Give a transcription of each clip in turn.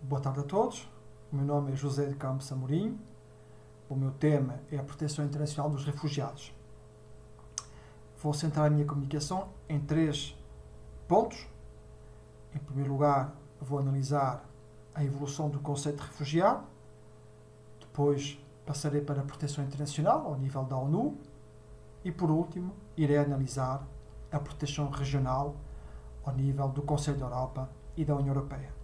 Boa tarde a todos. O meu nome é José de Campos Amorim. O meu tema é a proteção internacional dos refugiados. Vou centrar a minha comunicação em 3 pontos. Em primeiro lugar, vou analisar a evolução do conceito de refugiado. Depois, passarei para a proteção internacional ao nível da ONU. E, por último, irei analisar a proteção regional ao nível do Conselho da Europa e da União Europeia.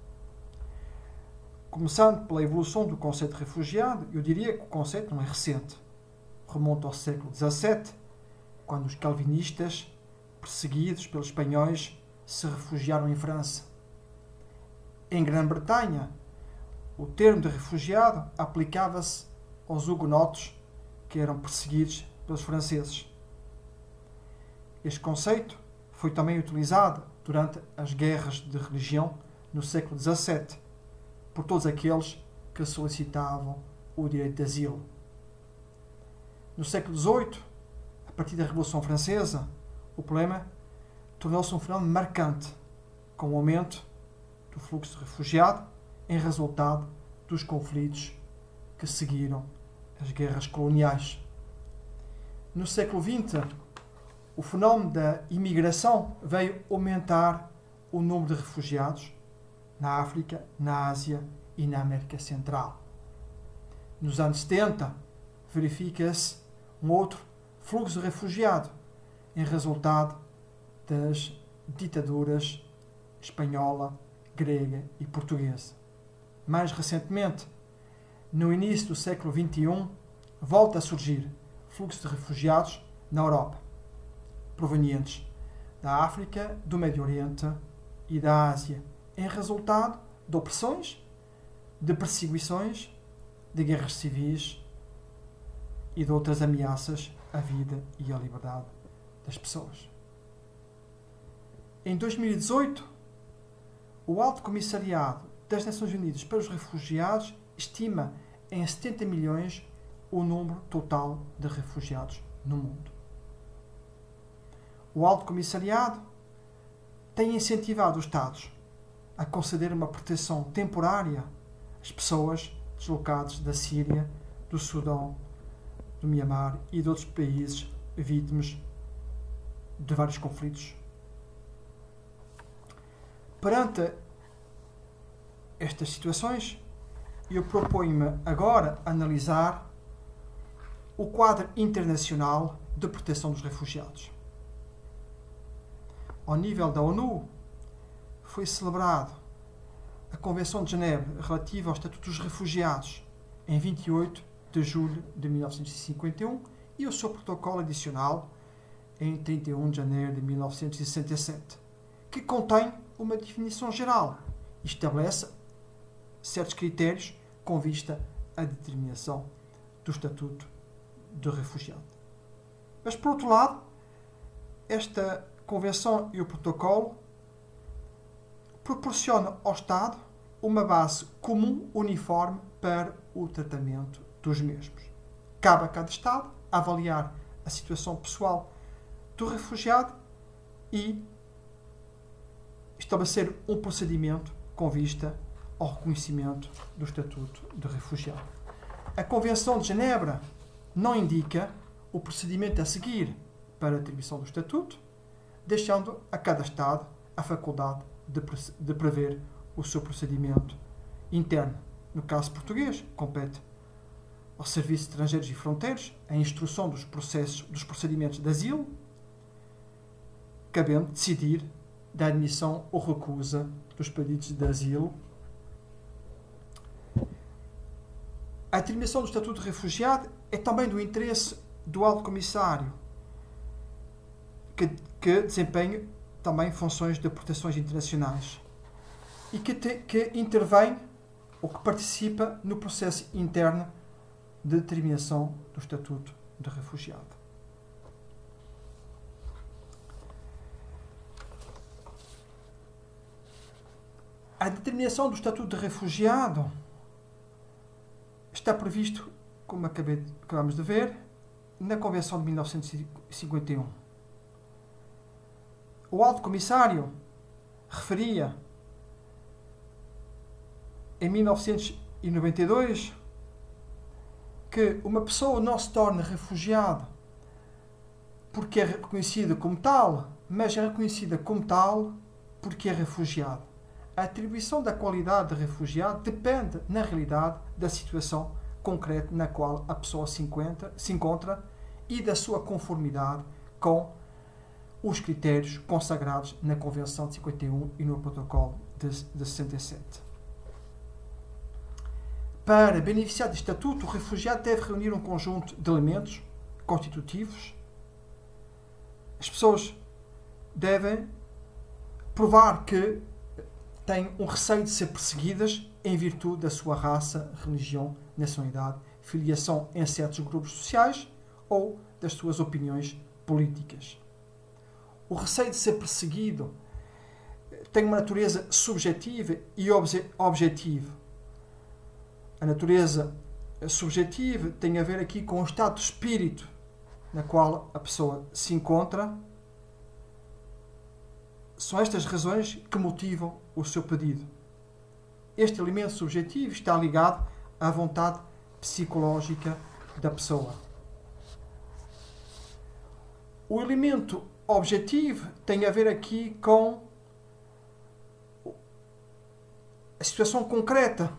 Começando pela evolução do conceito de refugiado, eu diria que o conceito não é recente. Remonta ao século XVII, quando os calvinistas, perseguidos pelos espanhóis, se refugiaram em França. Em Grã-Bretanha, o termo de refugiado aplicava-se aos hugonotes que eram perseguidos pelos franceses. Este conceito foi também utilizado durante as guerras de religião no século XVII, por todos aqueles que solicitavam o direito de asilo. No século XVIII, a partir da Revolução Francesa, o problema tornou-se um fenómeno marcante, com o aumento do fluxo de refugiados em resultado dos conflitos que seguiram as guerras coloniais. No século XX, o fenómeno da imigração veio aumentar o número de refugiados na África, na Ásia e na América Central. Nos anos 70, verifica-se um outro fluxo de refugiados em resultado das ditaduras espanhola, grega e portuguesa. Mais recentemente, no início do século XXI, volta a surgir fluxo de refugiados na Europa, provenientes da África, do Médio Oriente e da Ásia, em resultado de opressões, de perseguições, de guerras civis e de outras ameaças à vida e à liberdade das pessoas. Em 2018, o Alto Comissariado das Nações Unidas para os Refugiados estima em 70 milhões o número total de refugiados no mundo. O Alto Comissariado tem incentivado os Estados a conceder uma proteção temporária às pessoas deslocadas da Síria, do Sudão, do Mianmar e de outros países vítimas de vários conflitos. Perante estas situações, eu proponho-me agora analisar o quadro internacional de proteção dos refugiados. Ao nível da ONU, foi celebrado a Convenção de Genebra relativa ao Estatuto dos Refugiados em 28 de julho de 1951 e o seu protocolo adicional em 31 de janeiro de 1967, que contém uma definição geral e estabelece certos critérios com vista à determinação do Estatuto de Refugiado. Mas, por outro lado, esta Convenção e o protocolo proporciona ao Estado uma base comum, uniforme, para o tratamento dos mesmos. Cabe a cada Estado avaliar a situação pessoal do refugiado e estabelecer um procedimento com vista ao reconhecimento do Estatuto de Refugiado. A Convenção de Genebra não indica o procedimento a seguir para a atribuição do Estatuto, deixando a cada Estado a faculdade de prever o seu procedimento interno. No caso português, compete ao Serviço de Estrangeiros e Fronteiras a instrução dos procedimentos de asilo, cabendo decidir da admissão ou recusa dos pedidos de asilo. A atribuição do Estatuto de Refugiado é também do interesse do Alto Comissário, que desempenha também funções de proteções internacionais e que intervém ou que participa no processo interno de determinação do Estatuto de Refugiado. A determinação do Estatuto de Refugiado está previsto, como acabamos de ver, na Convenção de 1951. O Alto Comissário referia em 1992 que uma pessoa não se torna refugiada porque é reconhecida como tal, mas é reconhecida como tal porque é refugiada. A atribuição da qualidade de refugiado depende, na realidade, da situação concreta na qual a pessoa se encontra e da sua conformidade com os critérios consagrados na Convenção de 51 e no Protocolo de 67. Para beneficiar deste estatuto, o refugiado deve reunir um conjunto de elementos constitutivos. As pessoas devem provar que têm um receio de ser perseguidas em virtude da sua raça, religião, nacionalidade, filiação em certos grupos sociais ou das suas opiniões políticas. O receio de ser perseguido tem uma natureza subjetiva e objetiva. A natureza subjetiva tem a ver aqui com o estado de espírito na qual a pessoa se encontra. São estas razões que motivam o seu pedido. Este elemento subjetivo está ligado à vontade psicológica da pessoa. O elemento objetivo tem a ver aqui com a situação concreta.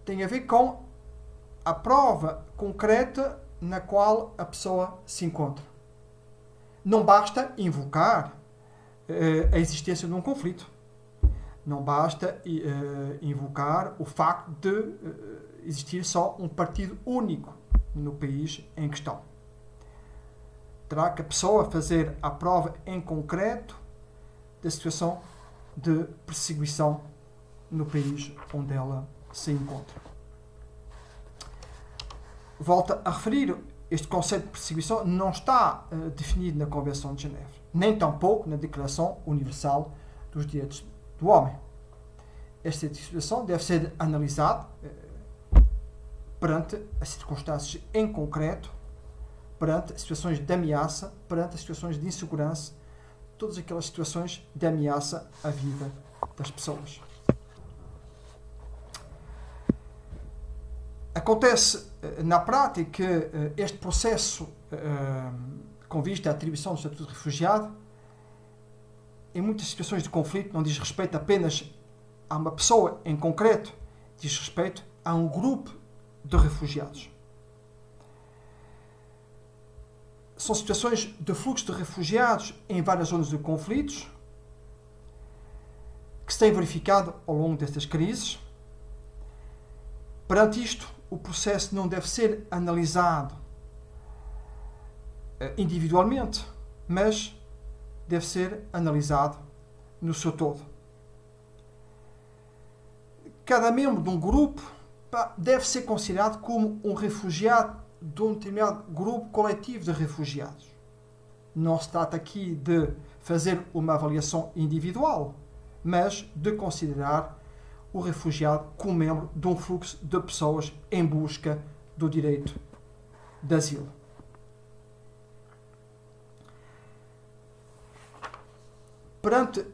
Tem a ver com a prova concreta na qual a pessoa se encontra. Não basta invocar a existência de um conflito. Não basta invocar o facto de existir só um partido único no país em questão. Terá que a pessoa fazer a prova em concreto da situação de perseguição no país onde ela se encontra. Volto a referir, este conceito de perseguição não está definido na Convenção de Genebra, nem tampouco na Declaração Universal dos Direitos do Homem. Esta situação deve ser analisada perante as circunstâncias em concreto, perante as situações de ameaça, perante as situações de insegurança, todas aquelas situações de ameaça à vida das pessoas. Acontece na prática que este processo com vista à atribuição do estatuto de refugiado, em muitas situações de conflito, não diz respeito apenas a uma pessoa em concreto, diz respeito a um grupo de refugiados. São situações de fluxo de refugiados em várias zonas de conflitos que se têm verificado ao longo destas crises. Perante isto, o processo não deve ser analisado individualmente, mas deve ser analisado no seu todo. Cada membro de um grupo deve ser considerado como um refugiado de um determinado grupo coletivo de refugiados. Não se trata aqui de fazer uma avaliação individual, mas de considerar o refugiado como membro de um fluxo de pessoas em busca do direito de asilo. Perante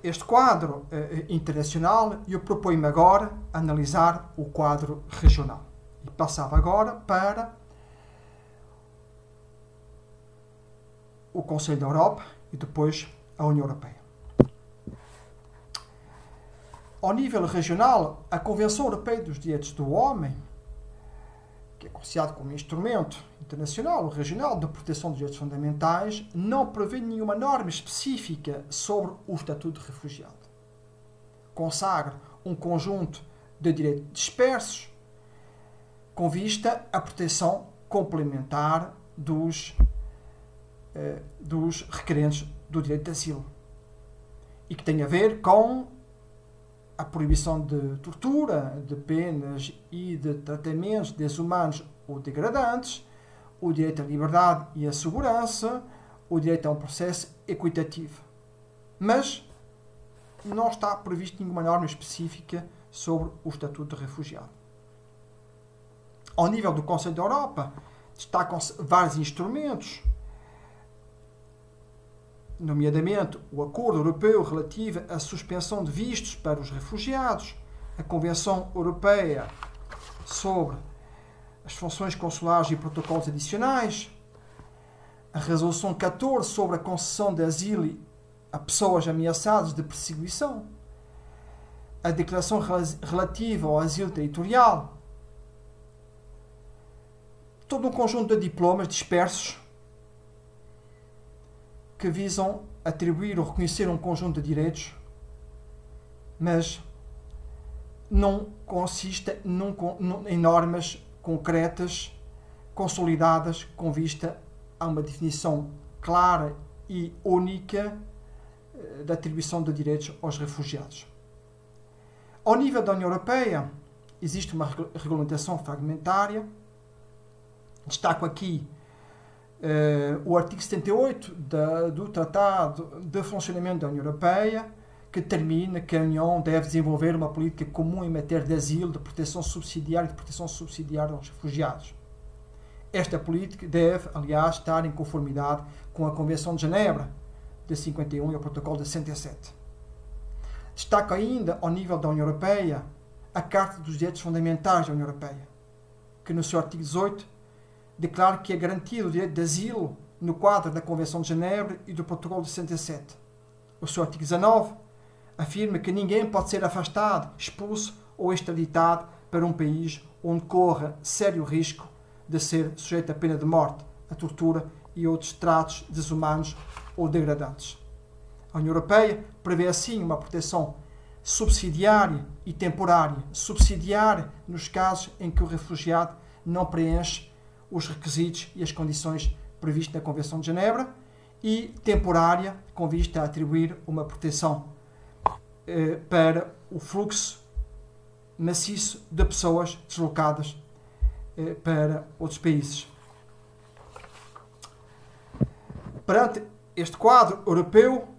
este quadro internacional, eu proponho-me agora analisar o quadro regional. E passava agora para o Conselho da Europa e depois a União Europeia. Ao nível regional, a Convenção Europeia dos Direitos do Homem, que é considerado como instrumento internacional ou regional de proteção dos direitos fundamentais, não prevê nenhuma norma específica sobre o estatuto de refugiado. Consagra um conjunto de direitos dispersos com vista à proteção complementar dos requerentes do direito de asilo e que tem a ver com a proibição de tortura, de penas e de tratamentos desumanos ou degradantes, o direito à liberdade e à segurança, o direito a um processo equitativo. Mas não está prevista nenhuma norma específica sobre o estatuto de refugiado. Ao nível do Conselho da Europa, destacam-se vários instrumentos, nomeadamente o Acordo Europeu relativo à suspensão de vistos para os refugiados, a Convenção Europeia sobre as funções consulares e protocolos adicionais, a Resolução 14 sobre a concessão de asilo a pessoas ameaçadas de perseguição, a Declaração relativa ao asilo territorial, todo um conjunto de diplomas dispersos que visam atribuir ou reconhecer um conjunto de direitos, mas não consiste em normas concretas, consolidadas, com vista a uma definição clara e única da atribuição de direitos aos refugiados. Ao nível da União Europeia, existe uma regulamentação fragmentária. Destaco aqui o artigo 78 do Tratado de Funcionamento da União Europeia, que determina que a União deve desenvolver uma política comum em matéria de asilo, de proteção subsidiária e de proteção subsidiária aos refugiados. Esta política deve, aliás, estar em conformidade com a Convenção de Genebra de 51 e o Protocolo de 67. Destaco ainda, ao nível da União Europeia, a Carta dos Direitos Fundamentais da União Europeia, que no seu artigo 18 declara que é garantido o direito de asilo no quadro da Convenção de Genebra e do Protocolo de 67. O seu artigo 19 afirma que ninguém pode ser afastado, expulso ou extraditado para um país onde corra sério risco de ser sujeito à pena de morte, à tortura e outros tratos desumanos ou degradantes. A União Europeia prevê assim uma proteção subsidiária e temporária. Subsidiária nos casos em que o refugiado não preenche os requisitos e as condições previstas na Convenção de Genebra, e temporária com vista a atribuir uma proteção para o fluxo maciço de pessoas deslocadas para outros países. Perante este quadro europeu,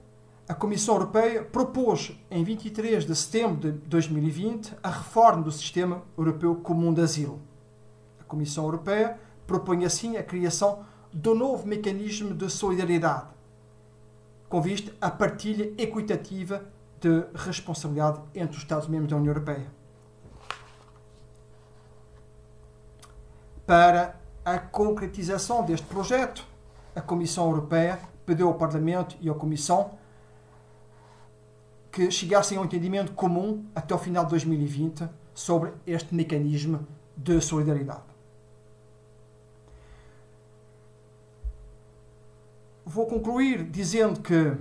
a Comissão Europeia propôs, em 23 de setembro de 2020, a reforma do Sistema Europeu Comum de Asilo. A Comissão Europeia propõe assim a criação de um novo mecanismo de solidariedade, com vista à partilha equitativa de responsabilidade entre os Estados-membros da União Europeia. Para a concretização deste projeto, a Comissão Europeia pediu ao Parlamento e à Comissão que chegassem a um entendimento comum até o final de 2020 sobre este mecanismo de solidariedade. Vou concluir dizendo que,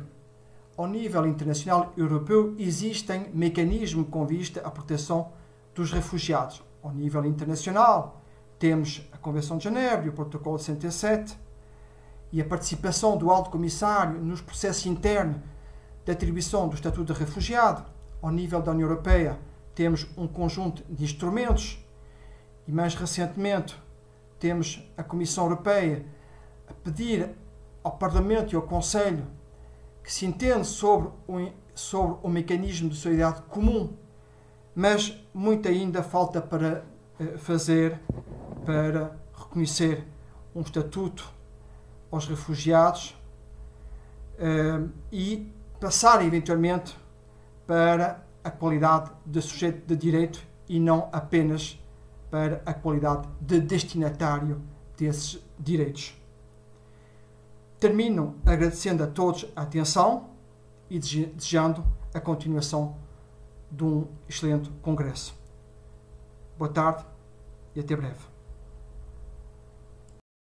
ao nível internacional e europeu, existem mecanismos com vista à proteção dos refugiados. Ao nível internacional, temos a Convenção de Genebra e o Protocolo 67 e a participação do Alto Comissário nos processos internos de atribuição do Estatuto de Refugiado. Ao nível da União Europeia, temos um conjunto de instrumentos e, mais recentemente, temos a Comissão Europeia a pedir ao Parlamento e ao Conselho que se entende sobre o mecanismo de solidariedade comum, mas muito ainda falta para fazer para reconhecer um estatuto aos refugiados e passar eventualmente para a qualidade de sujeito de direito e não apenas para a qualidade de destinatário desses direitos. Termino agradecendo a todos a atenção e desejando a continuação de um excelente congresso. Boa tarde e até breve.